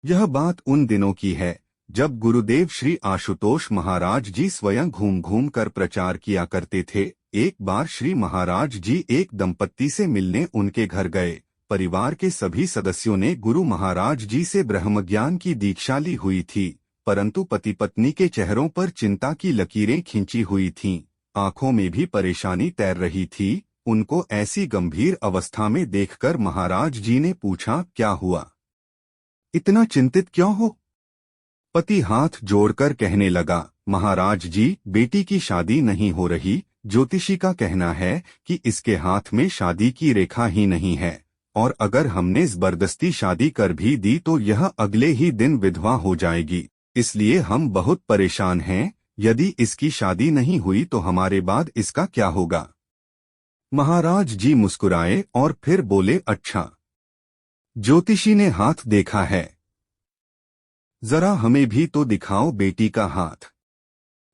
यह बात उन दिनों की है जब गुरुदेव श्री आशुतोष महाराज जी स्वयं घूम घूम कर प्रचार किया करते थे। एक बार श्री महाराज जी एक दंपत्ति से मिलने उनके घर गए। परिवार के सभी सदस्यों ने गुरु महाराज जी से ब्रह्मज्ञान की दीक्षा ली हुई थी, परंतु पति पत्नी के चेहरों पर चिंता की लकीरें खिंची हुई थीं, आंखों में भी परेशानी तैर रही थी। उनको ऐसी गंभीर अवस्था में देखकर महाराज जी ने पूछा, क्या हुआ? इतना चिंतित क्यों हो? पति हाथ जोड़कर कहने लगा, महाराज जी, बेटी की शादी नहीं हो रही। ज्योतिषी का कहना है कि इसके हाथ में शादी की रेखा ही नहीं है, और अगर हमने जबरदस्ती शादी कर भी दी तो यह अगले ही दिन विधवा हो जाएगी। इसलिए हम बहुत परेशान हैं। यदि इसकी शादी नहीं हुई तो हमारे बाद इसका क्या होगा? महाराज जी मुस्कुराए और फिर बोले, अच्छा, ज्योतिषी ने हाथ देखा है, जरा हमें भी तो दिखाओ बेटी का हाथ।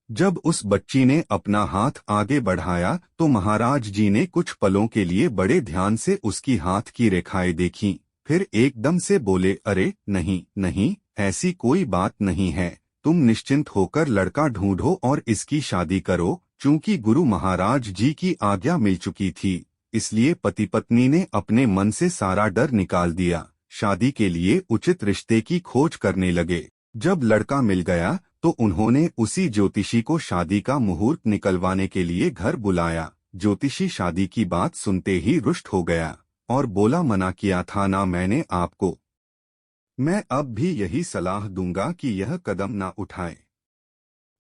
जब उस बच्ची ने अपना हाथ आगे बढ़ाया तो महाराज जी ने कुछ पलों के लिए बड़े ध्यान से उसकी हाथ की रेखाएं देखीं, फिर एकदम से बोले, अरे नहीं नहीं, ऐसी कोई बात नहीं है। तुम निश्चिंत होकर लड़का ढूंढो और इसकी शादी करो। चूंकि गुरु महाराज जी की आज्ञा मिल चुकी थी, इसलिए पति पत्नी ने अपने मन से सारा डर निकाल दिया। शादी के लिए उचित रिश्ते की खोज करने लगे। जब लड़का मिल गया तो उन्होंने उसी ज्योतिषी को शादी का मुहूर्त निकलवाने के लिए घर बुलाया। ज्योतिषी शादी की बात सुनते ही रुष्ट हो गया और बोला, मना किया था ना मैंने आपको। मैं अब भी यही सलाह दूंगा कि यह कदम ना उठाएं।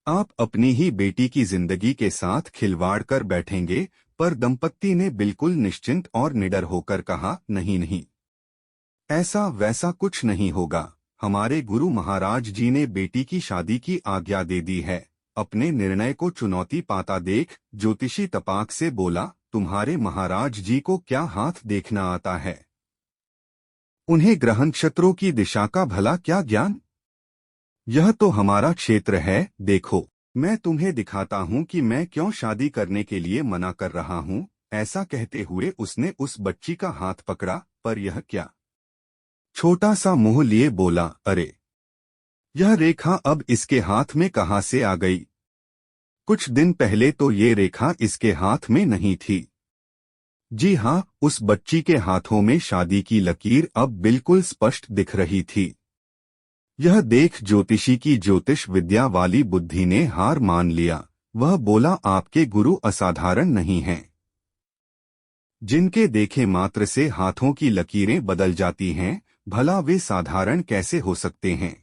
आप अपनी ही बेटी की जिंदगी के साथ खिलवाड़ कर बैठेंगे। पर दंपत्ति ने बिल्कुल निश्चिंत और निडर होकर कहा, नहीं नहीं, ऐसा वैसा कुछ नहीं होगा। हमारे गुरु महाराज जी ने बेटी की शादी की आज्ञा दे दी है। अपने निर्णय को चुनौती पाता देख ज्योतिषी तपाक से बोला, तुम्हारे महाराज जी को क्या हाथ देखना आता है? उन्हें ग्रह नक्षत्रों की दिशा का भला क्या ज्ञान? यह तो हमारा क्षेत्र है। देखो, मैं तुम्हें दिखाता हूँ कि मैं क्यों शादी करने के लिए मना कर रहा हूँ। ऐसा कहते हुए उसने उस बच्ची का हाथ पकड़ा। पर यह क्या? छोटा सा मुंह लिए बोला, अरे, यह रेखा अब इसके हाथ में कहाँ से आ गई? कुछ दिन पहले तो ये रेखा इसके हाथ में नहीं थी। जी हाँ, उस बच्ची के हाथों में शादी की लकीर अब बिल्कुल स्पष्ट दिख रही थी। यह देख ज्योतिषी की ज्योतिष विद्या वाली बुद्धि ने हार मान लिया। वह बोला, आपके गुरु असाधारण नहीं हैं। जिनके देखे मात्र से हाथों की लकीरें बदल जाती हैं, भला वे साधारण कैसे हो सकते हैं?